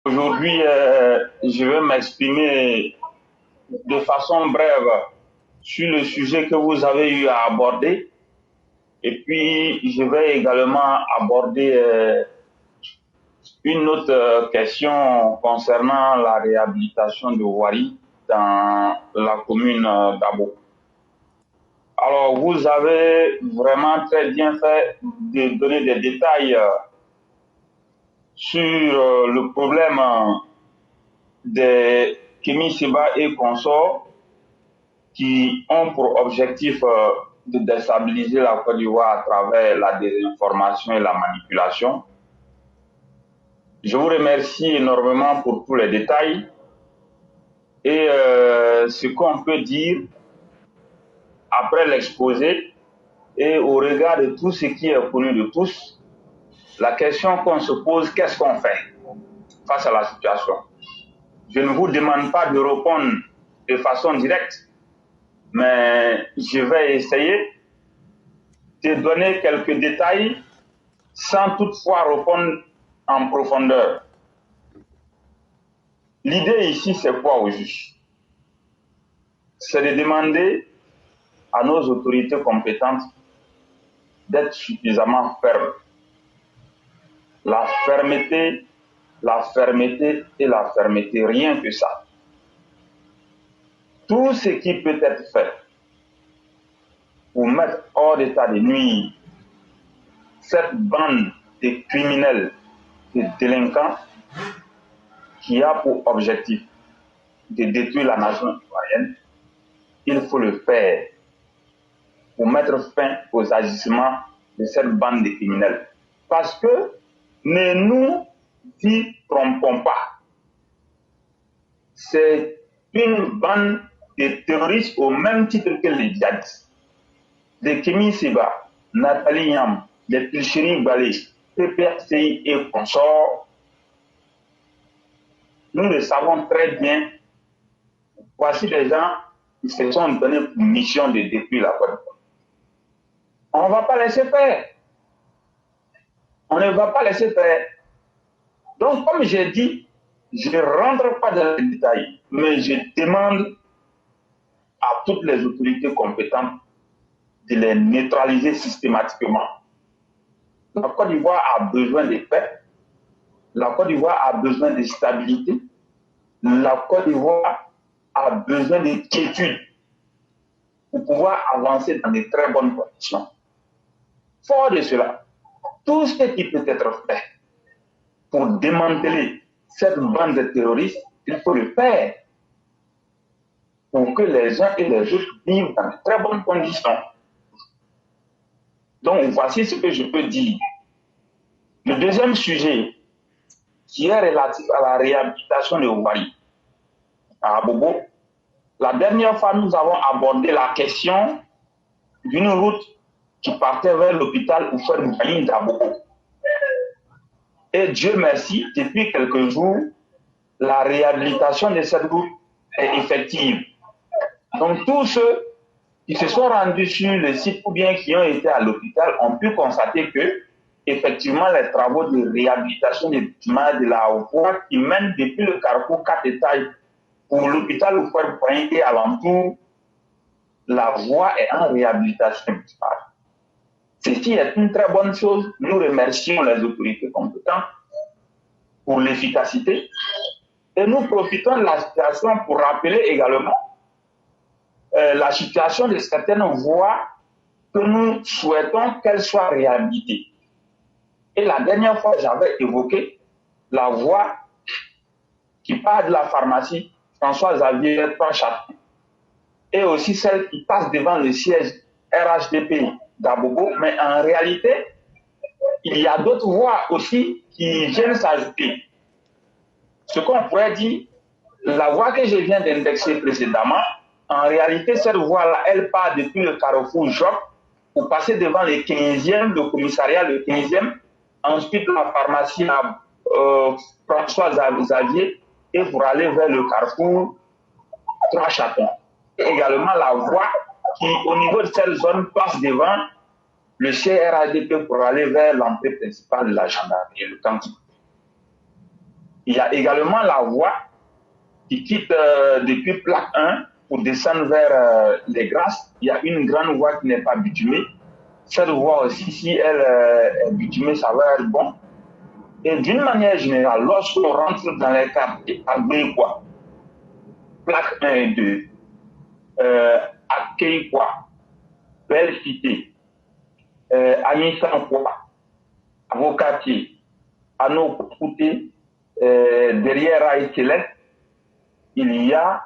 Aujourd'hui, je vais m'exprimer de façon brève sur le sujet que vous avez eu à aborder. Et puis, je vais également aborder une autre question concernant la réhabilitation de Wari dans la commune d'Abo. Alors, vous avez vraiment très bien fait de donner des détails sur le problème des Kémy Seba et consorts qui ont pour objectif de déstabiliser la Côte d'Ivoire à travers la désinformation et la manipulation. Je vous remercie énormément pour tous les détails. Et ce qu'on peut dire après l'exposé et au regard de tout ce qui est connu de tous, la question qu'on se pose, qu'est-ce qu'on fait face à la situation? Je ne vous demande pas de répondre de façon directe, mais je vais essayer de donner quelques détails sans toutefois répondre en profondeur. L'idée ici, c'est quoi au juste? C'est de demander à nos autorités compétentes d'être suffisamment fermes. La fermeté et la fermeté, rien que ça. Tout ce qui peut être fait pour mettre hors d'état de nuire cette bande de criminels, de délinquants qui a pour objectif de détruire la nation ivoirienne, il faut le faire pour mettre fin aux agissements de cette bande de criminels. Parce que ne nous y trompons pas. C'est une bande de terroristes au même titre que les djihadistes. Les Kémy Seba, Nathalie Yam, les Pilcheri Balé, PPRCI et consorts, nous le savons très bien. Voici des gens qui se sont donnés pour mission de détruire la Côte d'Ivoire. On ne va pas laisser faire. On ne va pas laisser faire. Donc, comme j'ai dit, je ne rentre pas dans les détails, mais je demande à toutes les autorités compétentes de les neutraliser systématiquement. La Côte d'Ivoire a besoin de paix. La Côte d'Ivoire a besoin de stabilité. La Côte d'Ivoire a besoin de quiétude pour pouvoir avancer dans de très bonnes conditions. Fort de cela, tout ce qui peut être fait pour démanteler cette bande de terroristes, il faut le faire pour que les uns et les autres vivent dans de très bonnes conditions. Donc, voici ce que je peux dire. Le deuxième sujet, qui est relatif à la réhabilitation de Wari, à Abobo, la dernière fois, nous avons abordé la question d'une route qui partait vers l'hôpital Oufouer d'Abobo. Et Dieu merci, depuis quelques jours, la réhabilitation de cette route est effective. Donc tous ceux qui se sont rendus sur le site ou bien qui ont été à l'hôpital ont pu constater que, effectivement, les travaux de réhabilitation des bâtiments de la voie qui mènent depuis le carrefour 4 étages pour l'hôpital Oufouer et alentour, la voie est en réhabilitation. Ceci est une très bonne chose. Nous remercions les autorités compétentes pour l'efficacité et nous profitons de la situation pour rappeler également la situation de certaines voies que nous souhaitons qu'elles soient réhabilitées. Et la dernière fois, j'avais évoqué la voie qui part de la pharmacie François-Xavier Château et aussi celle qui passe devant le siège RHDP d'Abobo, mais en réalité, il y a d'autres voies aussi qui viennent s'ajouter. Ce qu'on pourrait dire, la voie que je viens d'indexer précédemment, en réalité, cette voie-là, elle part depuis le carrefour Job pour passer devant le 15e, le commissariat le 15e, ensuite la pharmacie François Xavier et pour aller vers le carrefour Trois Chatons. Et également la voie qui, au niveau de cette zone, passe devant le CRADP pour aller vers l'entrée principale de la gendarmerie, le camp. Il y a également la voie qui quitte depuis Plaque 1 pour descendre vers les Grasses. Il y a une grande voie qui n'est pas bitumée. Cette voie aussi, si elle est bitumée, ça va être bon. Et d'une manière générale, lorsqu'on rentre dans les quartiers Agbeikwa, Plaque 1 et 2, Akeikwa, Belle Cité, Amisankwa, Avocatier, Anokouté, derrière Raï Céleste, il y a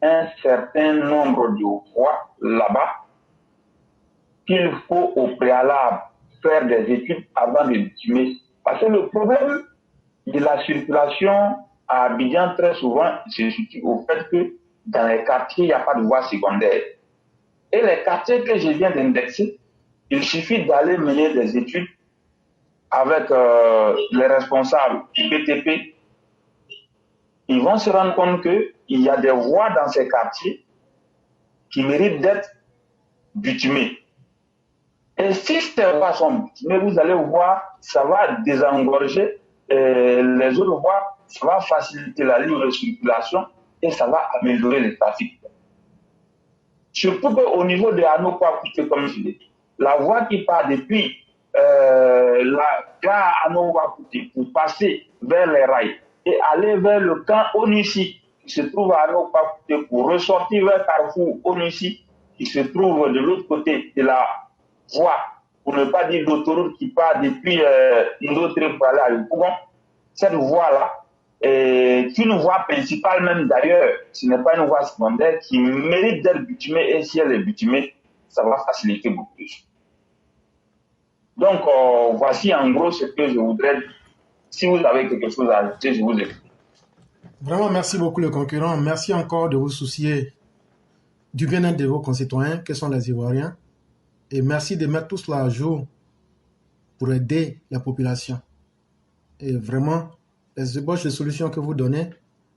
un certain nombre de voies là-bas qu'il faut au préalable faire des études avant de bitumer. Parce que le problème de la circulation à Abidjan, très souvent, se situe au fait que dans les quartiers, il n'y a pas de voie secondaire. Et les quartiers que je viens d'indexer, il suffit d'aller mener des études avec les responsables du BTP. Ils vont se rendre compte qu'il y a des voies dans ces quartiers qui méritent d'être bitumées. Et si ces voies sont bitumées, vous allez voir, ça va désengorger les autres voies, ça va faciliter la libre circulation et ça va améliorer le trafic. Surtout qu'au niveau de Anokwa-Kouté, comme je l'ai dit, la voie qui part depuis la gare Anokwa-Kouté pour passer vers les rails et aller vers le camp Onussi qui se trouve à Anokwa-Kouté pour ressortir vers Carrefour Onussi qui se trouve de l'autre côté de la voie, pour ne pas dire l'autoroute qui part depuis Ndotri pour aller à Yopougon. Cette voie-là est une voie principale même d'ailleurs, ce n'est pas une voie secondaire qui mérite d'être bitumée et si elle est bitumée, ça va faciliter beaucoup plus. Donc voici en gros ce que je voudrais dire. Si vous avez quelque chose à ajouter, je vous écoute. Vraiment, merci beaucoup le concurrent. Merci encore de vous soucier du bien-être de vos concitoyens, que sont les Ivoiriens. Et merci de mettre tout cela à jour pour aider la population. Et vraiment, les ébauches de solutions que vous donnez,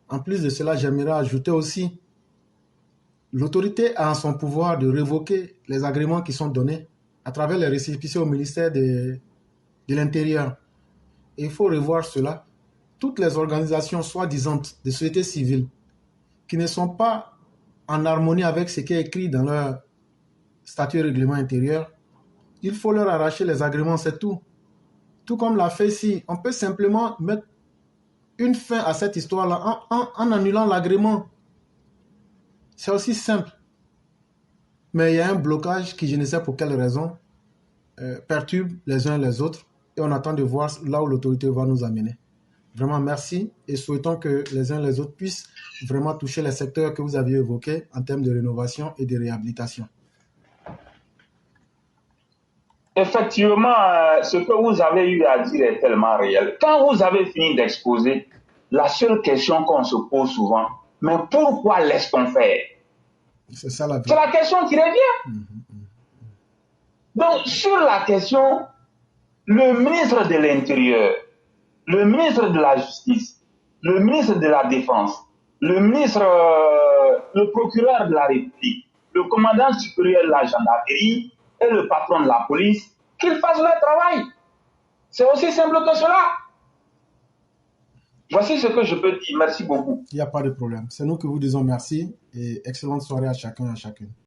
en plus de cela, j'aimerais ajouter aussi, l'autorité a en son pouvoir de révoquer les agréments qui sont donnés à travers les récépissés au ministère de l'Intérieur. Et il faut revoir cela. Toutes les organisations soi-disant de société civile qui ne sont pas en harmonie avec ce qui est écrit dans leur statut et règlement intérieur, il faut leur arracher les agréments, c'est tout. Tout comme l'a fait ici, on peut simplement mettre une fin à cette histoire-là en annulant l'agrément. C'est aussi simple. Mais il y a un blocage qui, je ne sais pour quelle raison, perturbe les uns les autres et on attend de voir là où l'autorité va nous amener. Vraiment merci et souhaitons que les uns les autres puissent vraiment toucher les secteurs que vous aviez évoqués en termes de rénovation et de réhabilitation. Effectivement, ce que vous avez eu à dire est tellement réel. Quand vous avez fini d'exposer, la seule question qu'on se pose souvent, mais pourquoi laisse-t-on faire? C'est ça la vie. C'est la question qui revient. Donc, sur la question, le ministre de l'Intérieur, le ministre de la Justice, le ministre de la Défense, le ministre, le procureur de la République, le commandant supérieur de la gendarmerie et le patron de la police, qu'ils fassent leur travail. C'est aussi simple que cela. Voici ce que je peux dire. Merci beaucoup. Il n'y a pas de problème. C'est nous qui vous disons merci et excellente soirée à chacun et à chacune.